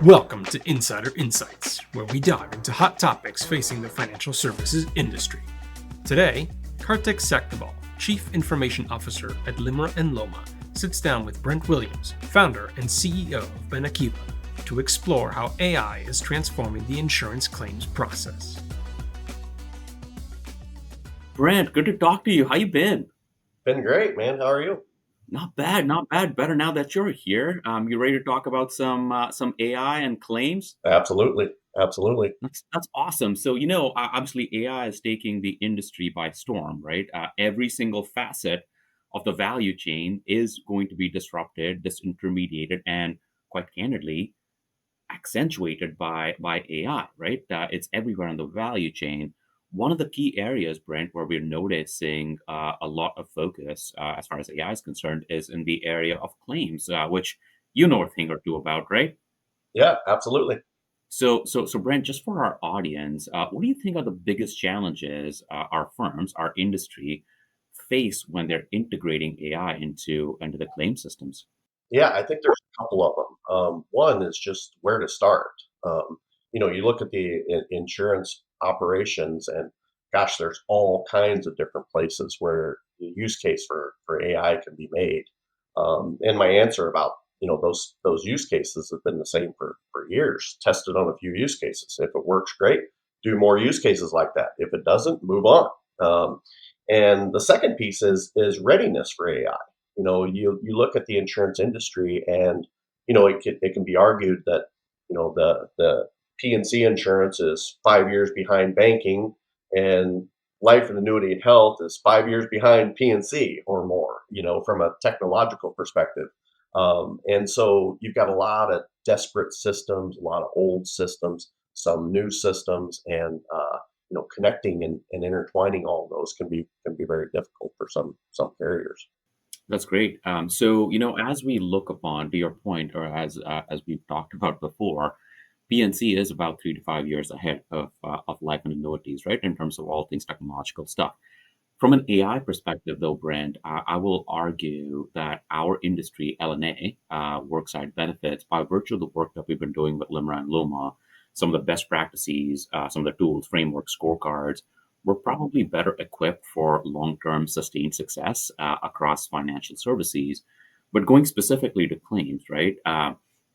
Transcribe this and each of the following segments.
Welcome to Insider Insights, where we dive into hot topics facing the financial services industry. Today, Kartik Sakthivel, Chief Information Officer at LIMRA and LOMA, sits down with Brent Williams, founder and CEO of Benekiva, to explore how AI is transforming the insurance claims process. Brent, good to talk to you. How you been? Been great, man. How are you? Not bad, not bad. Better now that you're here. You ready to talk about some AI and claims? Absolutely. Absolutely. That's awesome. So obviously AI is taking the industry by storm, right? Every single facet of the value chain is going to be disrupted, disintermediated, and quite candidly accentuated by AI, right? It's everywhere in the value chain. One of the key areas, Brent, where we're noticing a lot of focus as far as AI is concerned is in the area of claims, which you know a thing or two about, right? Yeah, absolutely. So, Brent, just for our audience, what do you think are the biggest challenges our firms, our industry face when they're integrating AI into the claim systems? Yeah, I think there's a couple of them. One is just where to start. You look at the insurance operations, and gosh, there's all kinds of different places where the use case for AI can be made. And my answer about those use cases have been the same for years. Tested on a few use cases. If it works, great. Do more use cases like that. If it doesn't, move on. And the second piece is readiness for AI. You look at the insurance industry, and it can be argued that the P&C insurance is 5 years behind banking, and life and annuity and health is 5 years behind P&C or more. From a technological perspective, and so you've got a lot of desperate systems, a lot of old systems, some new systems, and connecting and intertwining all of those can be very difficult for some carriers. That's great. So, as we look upon, to your point, or as we've talked about before, PNC is about 3 to 5 years ahead of life and annuities, right? In terms of all things technological stuff. From an AI perspective, though, Brent, I will argue that our industry, LNA, worksite benefits, by virtue of the work that we've been doing with LIMRA and LOMA, some of the best practices, some of the tools, frameworks, scorecards, we're probably better equipped for long-term sustained success across financial services. But going specifically to claims, right?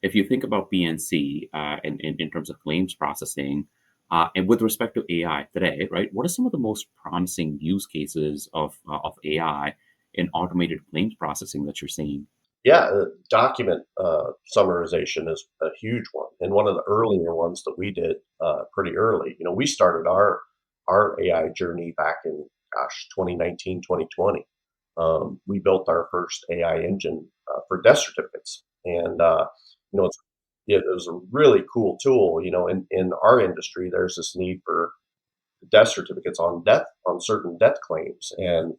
If you think about PNC in terms of claims processing, and with respect to AI today, right? What are some of the most promising use cases of AI in automated claims processing that you're seeing? Yeah, document summarization is a huge one, and one of the earlier ones that we did pretty early. We started our AI journey back in, gosh, 2019, 2020. We built our first AI engine for death certificates, and you know, it's it was a really cool tool. In our industry, there's this need for death certificates on certain death claims, and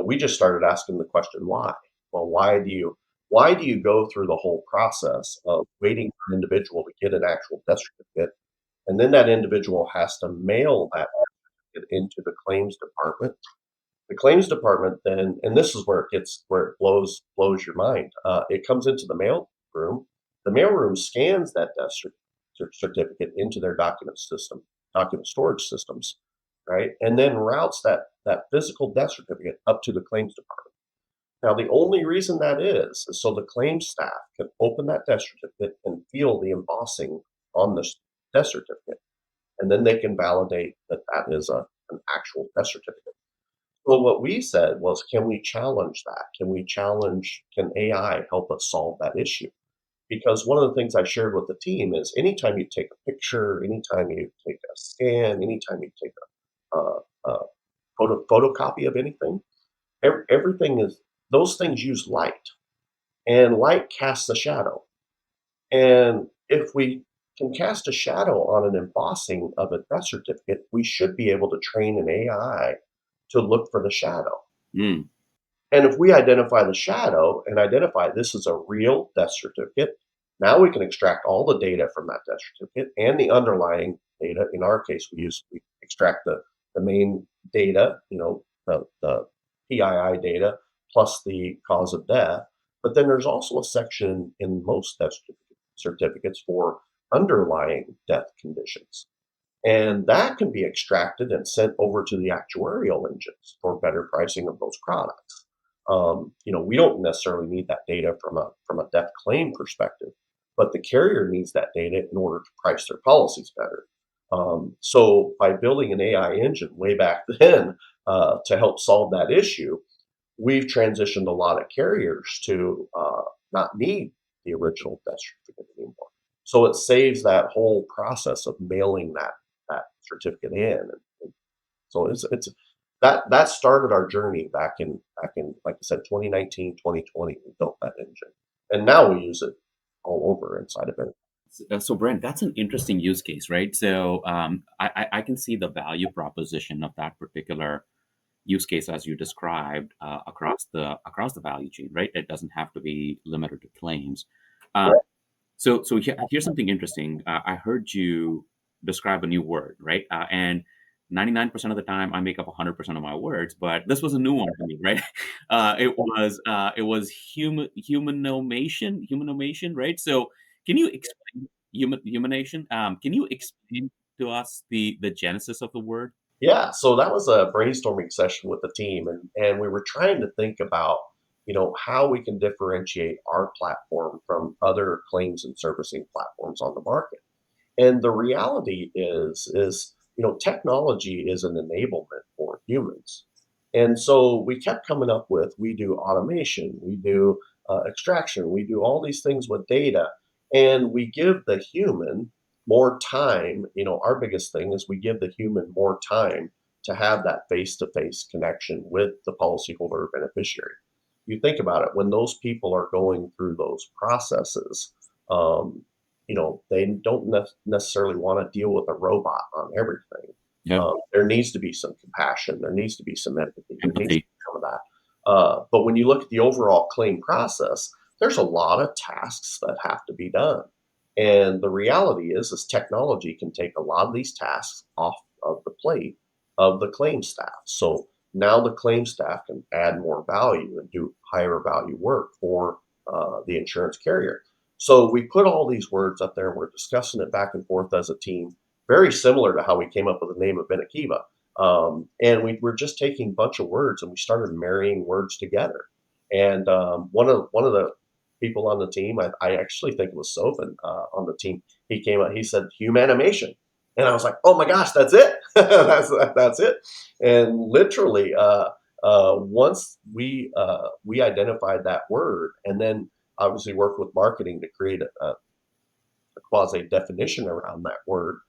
we just started asking the question why. Well, why do you go through the whole process of waiting for an individual to get an actual death certificate, and then that individual has to mail that certificate into the claims department. The claims department then, and this is where it blows your mind. It comes into the mail room. The mail room scans that death certificate into their document storage systems, right, and then routes that physical death certificate up to the claims department. Now, the only reason that is so the claims staff can open that death certificate and feel the embossing on the death certificate, and then they can validate that that is an actual death certificate. Well, what we said was, can we challenge that? Can AI help us solve that issue? Because one of the things I shared with the team is anytime you take a picture, anytime you take a scan, anytime you take a photocopy of anything, everything is those things use light, and light casts a shadow. And if we can cast a shadow on an embossing of a death certificate, we should be able to train an AI to look for the shadow. Mm, And if we identify the shadow and identify this is a real death certificate, now we can extract all the data from that death certificate and the underlying data. In our case, we extract the main data, the PII data, plus the cause of death. But then there's also a section in most death certificates for underlying death conditions. And that can be extracted and sent over to the actuarial engines for better pricing of those products. We don't necessarily need that data from a death claim perspective, but the carrier needs that data in order to price their policies better. So by building an AI engine way back then to help solve that issue, we've transitioned a lot of carriers to not need the original death certificate anymore. So it saves that whole process of mailing that certificate in. And so it's that started our journey back in like I said 2019, 2020. We built that engine, and now we use it all over inside of it. So Brent, that's an interesting use case, right? So I can see the value proposition of that particular use case as you described across the value chain, right? It doesn't have to be limited to claims. Uh, here's something interesting. I heard you describe a new word, right? And 99% of the time, I make up 100% of my words, but this was a new one to me, right? It was humanomation, right? So, can you explain humanation? Can you explain to us the genesis of the word? Yeah, so that was a brainstorming session with the team, and we were trying to think about, how we can differentiate our platform from other claims and servicing platforms on the market. And the reality is, technology is an enablement for humans. And so we kept coming up with, we do automation, we do extraction, we do all these things with data, and we give the human more time. Our biggest thing is we give the human more time to have that face-to-face connection with the policyholder or beneficiary. You think about it, when those people are going through those processes, um, they don't necessarily want to deal with a robot on everything. Yeah, There needs to be some compassion. There needs to be some empathy. There needs to empathy. be some of that. But when you look at the overall claim process, there's a lot of tasks that have to be done. And the reality is technology can take a lot of these tasks off of the plate of the claim staff. So now the claim staff can add more value and do higher value work for the insurance carrier. So we put all these words up there and we're discussing it back and forth as a team, very similar to how we came up with the name of Benekiva. And we were just taking a bunch of words and we started marrying words together. And one of the people on the team, I actually think it was Sophin on the team, he came out, he said humanimation. And I was like, oh my gosh, that's it. That's it. And literally, once we identified that word, and then obviously worked with marketing to create a quasi definition around that word,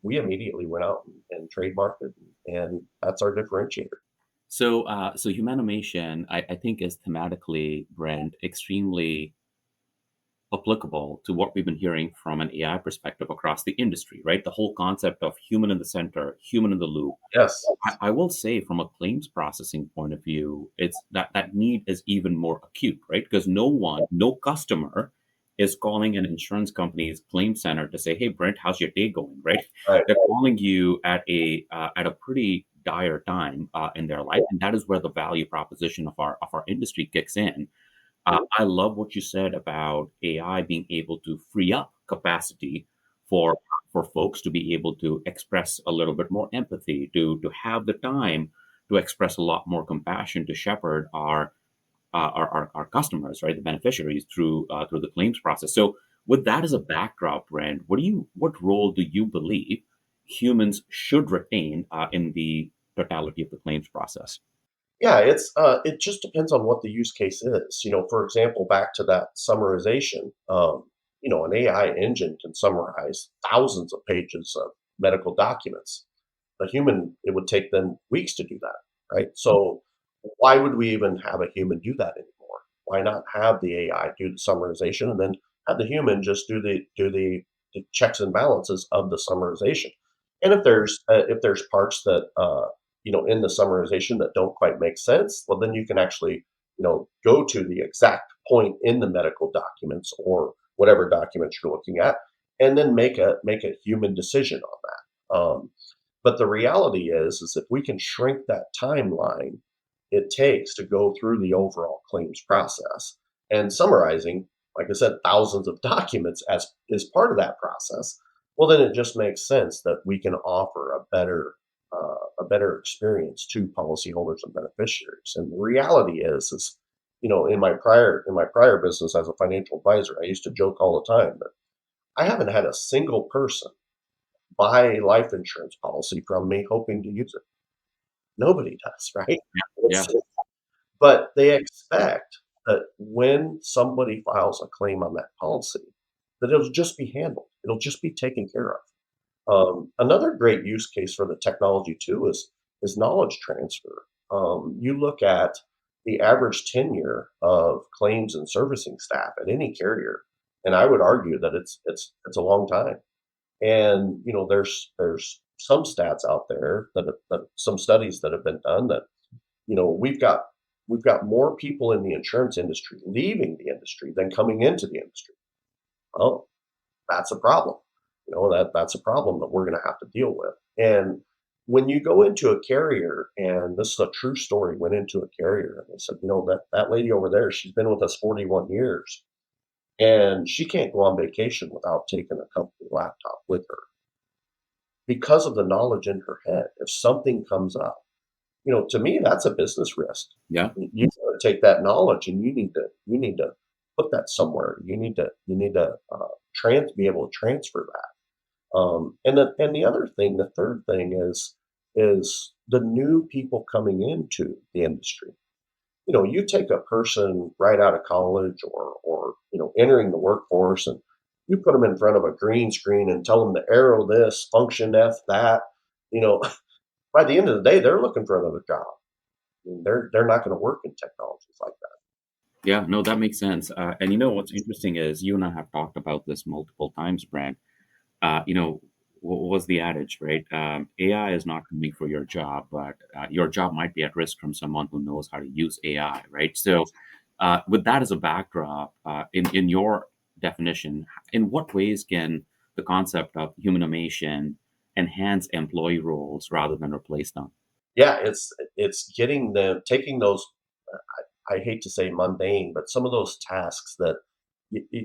we immediately went out and trademarked it, and that's our differentiator. So humanimation, I think, is thematically, Brent, extremely applicable to what we've been hearing from an AI perspective across the industry, right? The whole concept of human in the center, human in the loop. Yes. I will say, from a claims processing point of view, it's that need is even more acute, right? Because no customer is calling an insurance company's claim center to say, "Hey, Brent, how's your day going?" Right? Right. They're calling you at a pretty dire time in their life, and that is where the value proposition of our industry kicks in. I love what you said about AI being able to free up capacity for for folks to be able to express a little bit more empathy, to have the time to express a lot more compassion to shepherd our customers, right, the beneficiaries through the claims process. So, with that as a backdrop, Brand, what role do you believe humans should retain in the totality of the claims process? Yeah, it just depends on what the use case is. For example, back to that summarization, an AI engine can summarize thousands of pages of medical documents. A human, it would take them weeks to do that, right? So why would we even have a human do that anymore? Why not have the AI do the summarization and then have the human just do the checks and balances of the summarization? And if there's parts that in the summarization that don't quite make sense, well, then you can actually go to the exact point in the medical documents or whatever documents you're looking at, and then make a human decision on that. But the reality is if we can shrink that timeline, it takes to go through the overall claims process. And summarizing, like I said, thousands of documents as is part of that process. Well, then it just makes sense that we can offer a better experience to policyholders and beneficiaries. And the reality is, in my prior business as a financial advisor, I used to joke all the time that I haven't had a single person buy a life insurance policy from me hoping to use it. Nobody does, right? Yeah. It's But they expect that when somebody files a claim on that policy, that it'll just be handled. It'll just be taken care of. Another great use case for the technology too is knowledge transfer. You look at the average tenure of claims and servicing staff at any carrier, and I would argue that it's a long time. And there's some stats out there that some studies that have been done that we've got more people in the insurance industry leaving the industry than coming into the industry. Well, that's a problem. That's a problem that we're going to have to deal with. And when you go into a carrier, and this is a true story, went into a carrier and they said, that lady over there, she's been with us 41 years, and she can't go on vacation without taking a company laptop with her because of the knowledge in her head. If something comes up, to me, that's a business risk. Yeah. You gotta take that knowledge and you need to put that somewhere. You need to be able to transfer that. And the other thing, the third thing is the new people coming into the industry. You take a person right out of college or entering the workforce, and you put them in front of a green screen and tell them to arrow this, function F that. You know, by the end of the day, they're looking for another job. I mean, they're not going to work in technologies like that. Yeah, no, that makes sense. And what's interesting is you and I have talked about this multiple times, Brent. What was the adage, right? AI is not coming for your job, but your job might be at risk from someone who knows how to use AI, right? So, with that as a backdrop, in your definition, in what ways can the concept of humanomation enhance employee roles rather than replace them? Yeah, it's getting them taking those. I hate to say mundane, but some of those tasks that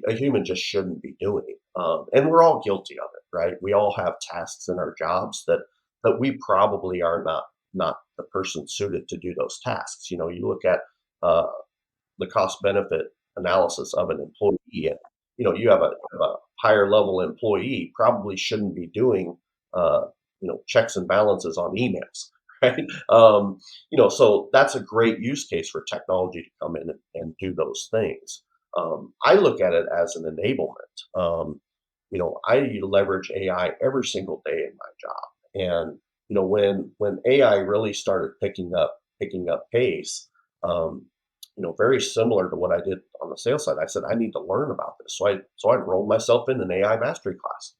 a human just shouldn't be doing. And we're all guilty of it, right? We all have tasks in our jobs that we probably are not the person suited to do those tasks. You look at uh, the cost benefit analysis of an employee, and you have a higher level employee probably shouldn't be doing uh, checks and balances on emails, right? So that's a great use case for technology to come in and do those things. I look at it as an enablement. I leverage AI every single day in my job, and when AI really started picking up pace, um, very similar to what I did on the sales side, I said I need to learn about this. So I enrolled myself in an AI mastery class,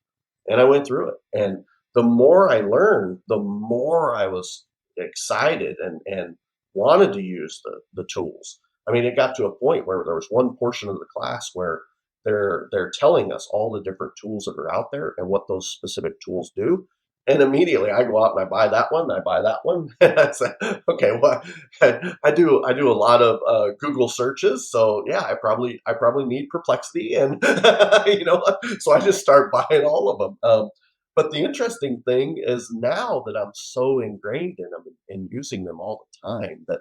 and I went through it. And the more I learned, the more I was excited and wanted to use the tools. I mean, it got to a point where there was one portion of the class where they're telling us all the different tools that are out there and what those specific tools do. And immediately I go out and I buy that one, I buy that one. I say, okay, well, I do a lot of Google searches, so yeah, I probably need Perplexity, and so I just start buying all of them. But the interesting thing is now that I'm so ingrained in them and using them all the time that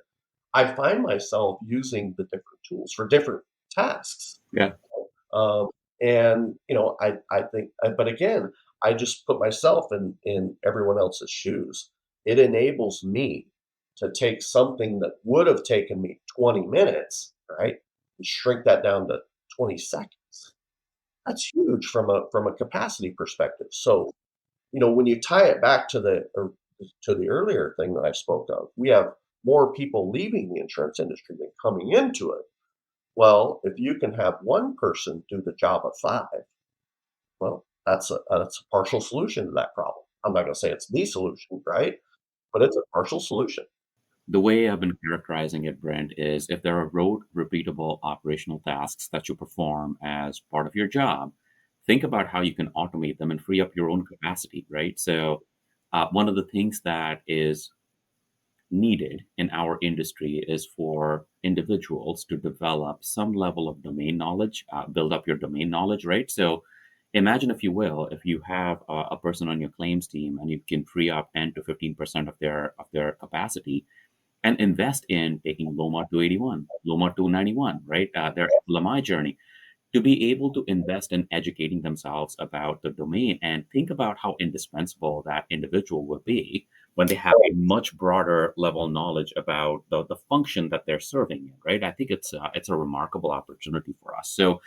I find myself using the different tools for different tasks. Yeah. Um, and I think, but again, I just put myself in everyone else's shoes. It enables me to take something that would have taken me 20 minutes, right, and shrink that down to 20 seconds. That's huge from a capacity perspective. So, when you tie it back to the earlier thing that I spoke of, we have more people leaving the insurance industry than coming into it. Well, if you can have one person do the job of five, well, that's a partial solution to that problem. I'm not going to say it's the solution, right? But it's a partial solution. The way I've been characterizing it, Brent, is if there are rote, repeatable operational tasks that you perform as part of your job, think about how you can automate them and free up your own capacity, right? So, one of the things that is needed in our industry is for individuals to develop some level of domain knowledge, build up your domain knowledge, right? So imagine, if you will, if you have a person on your claims team and you can free up 10 to 15% of their capacity and invest in taking Loma 281, Loma 291, right? Their LMI journey, to be able to invest in educating themselves about the domain and think about how indispensable that individual will be when they have a much broader level knowledge about the function that they're serving in, right? I think it's a remarkable opportunity for us. So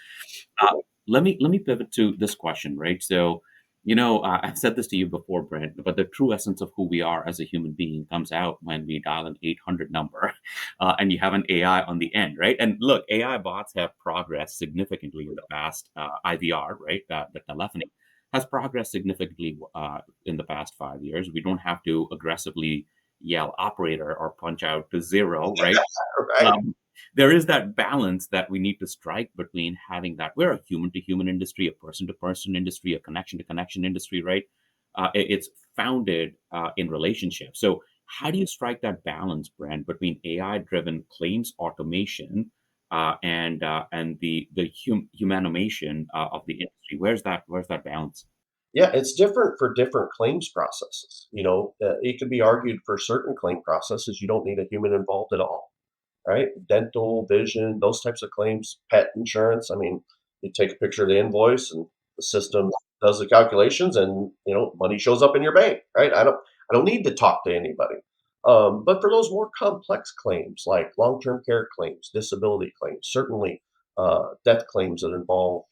uh, let me pivot to this question, right? So, I've said this to you before, Brent, but the true essence of who we are as a human being comes out when we dial an 800 number, and you have an AI on the end, right? And look, AI bots have progressed significantly in the past. IVR, right? The telephony has progressed significantly in the past 5 years. We don't have to aggressively yell operator or punch out to zero, right? Right. um, there is that balance that we need to strike between having that we're a human to human industry, a person to person industry, a connection to connection industry, right? It's founded in relationships. So how do you strike that balance, Brand, between AI driven claims automation and the humanomation of the industry? Where's that balance? Yeah, it's different for different claims processes. It could be argued for certain claim processes, you don't need a human involved at all, right? Dental, vision, those types of claims, pet insurance. I mean, you take a picture of the invoice and the system does the calculations and, money shows up in your bank, right? I don't need to talk to anybody. But for those more complex claims like long-term care claims, disability claims, certainly death claims that involve,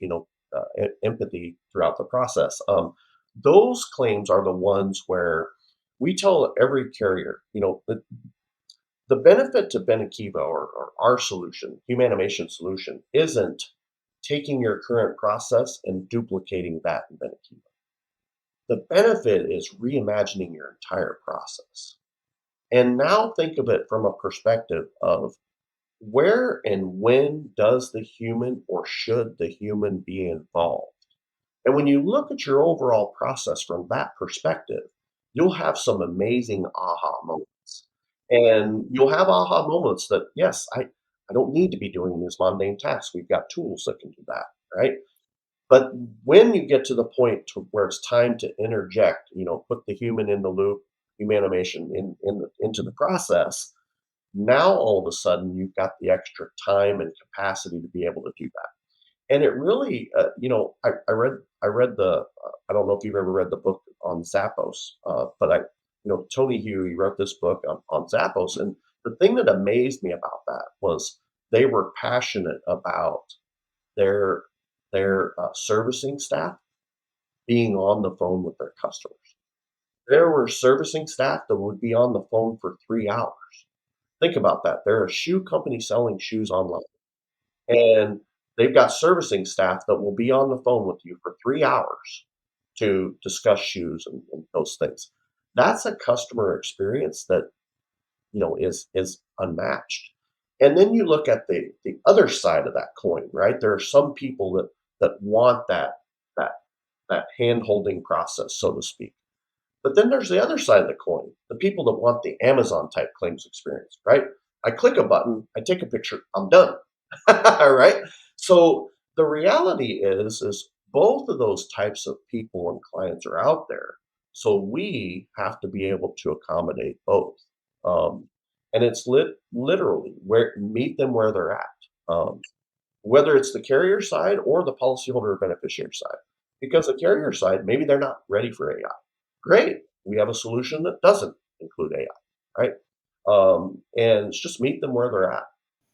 empathy throughout the process. Those claims are the ones where we tell every carrier, the benefit to Benekiva or our solution, humanimation solution, isn't taking your current process and duplicating that in Benekiva. The benefit is reimagining your entire process. And now think of it from a perspective of where and when does the human or should the human be involved? And when you look at your overall process from that perspective, you'll have some amazing aha moments. And you'll have aha moments that, yes, I don't need to be doing this mundane task. We've got tools that can do that, right? But when you get to the point to where it's time to interject, put the human in the loop, humanimation into the process, now all of a sudden you've got the extra time and capacity to be able to do that. And it really, I read I don't know if you've ever read the book on Zappos, but Tony Hugh, he wrote this book on Zappos, and the thing that amazed me about that was they were passionate about their servicing staff being on the phone with their customers. There were servicing staff that would be on the phone for 3 hours. Think about that. They're a shoe company selling shoes online. And they've got servicing staff that will be on the phone with you for 3 hours to discuss shoes and those things. That's a customer experience that, is unmatched. And then you look at the other side of that coin, right? There are some people that want that that hand-holding process, so to speak. But then there's the other side of the coin, the people that want the Amazon type claims experience, right? I click a button, I take a picture, I'm done. All right. So the reality is both of those types of people and clients are out there. So we have to be able to accommodate both. Um, and it's literally where meet them where they're at. Whether it's the carrier side or the policyholder or beneficiary side. Because the carrier side, maybe they're not ready for AI. Great. We have a solution that doesn't include AI, right? And it's just meet them where they're at.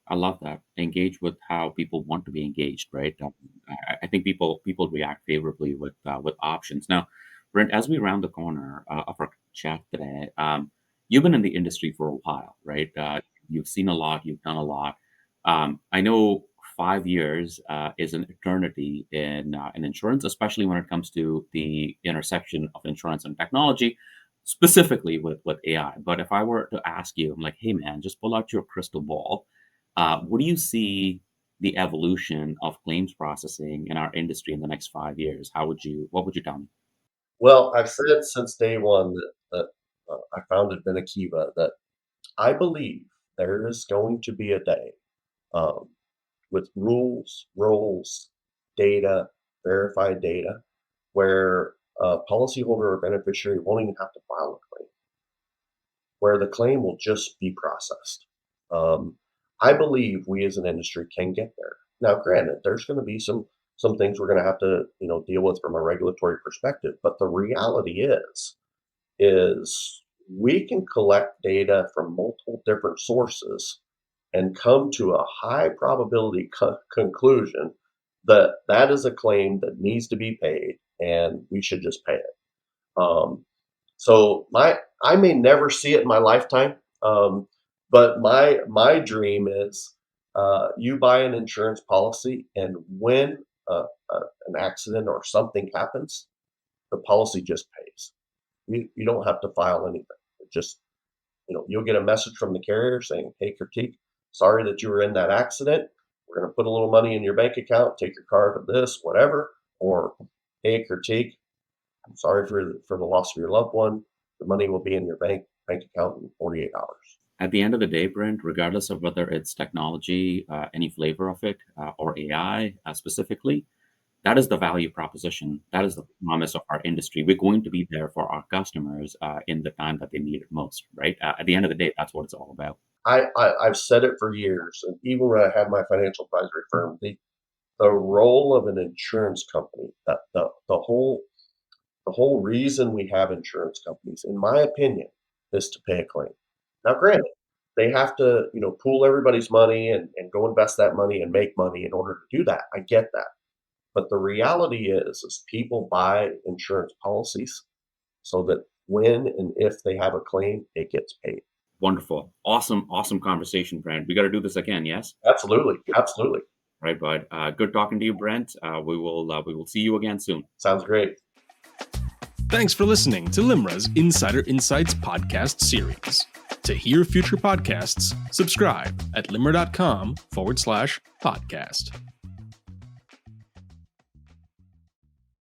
I love that. Engage with how people want to be engaged, right? I think people react favorably with options. Now, Brent, as we round the corner of our chat today, you've been in the industry for a while, right? You've seen a lot, you've done a lot. I know 5 years is an eternity in insurance, especially when it comes to the intersection of insurance and technology, specifically with AI. But if I were to ask you, I'm like, hey man, just pull out your crystal ball. What do you see the evolution of claims processing in our industry in the next 5 years? What would you tell me? Well, I've said since day one that I founded Benekiva that I believe there is going to be a day um, with rules, roles, data, verified data, where a policyholder or beneficiary won't even have to file a claim, where the claim will just be processed. Um, I believe we as an industry can get there. Now, granted, there's going to be some things we're going to have to deal with from a regulatory perspective, but the reality is we can collect data from multiple different sources and come to a high probability conclusion that that is a claim that needs to be paid and we should just pay it. Um, so I may never see it in my lifetime, but my dream is you buy an insurance policy, and when an accident or something happens, the policy just pays. You don't have to file anything. It just you'll get a message from the carrier saying, "Hey, Kartik, sorry that you were in that accident. We're going to put a little money in your bank account. Take your car to this, whatever." Or, "Hey, Kartik, I'm sorry for the loss of your loved one. The money will be in your bank account in 48 hours." At the end of the day, Brent, regardless of whether it's technology, any flavor of it, or AI specifically, that is the value proposition. That is the promise of our industry. We're going to be there for our customers in the time that they need it most, right? At the end of the day, that's what it's all about. I've said it for years, and even when I had my financial advisory firm, the role of an insurance company, that the whole reason we have insurance companies, in my opinion, is to pay a claim. Now, granted, they have to, pool everybody's money and go invest that money and make money in order to do that. I get that. But the reality is people buy insurance policies so that when and if they have a claim, it gets paid. Wonderful. Awesome, awesome conversation, Brent. We got to do this again, yes? Absolutely. Absolutely. Right, bud. Good talking to you, Brent. We will see you again soon. Sounds great. Thanks for listening to LIMRA's Insider Insights podcast series. To hear future podcasts, subscribe at limra.com/podcast.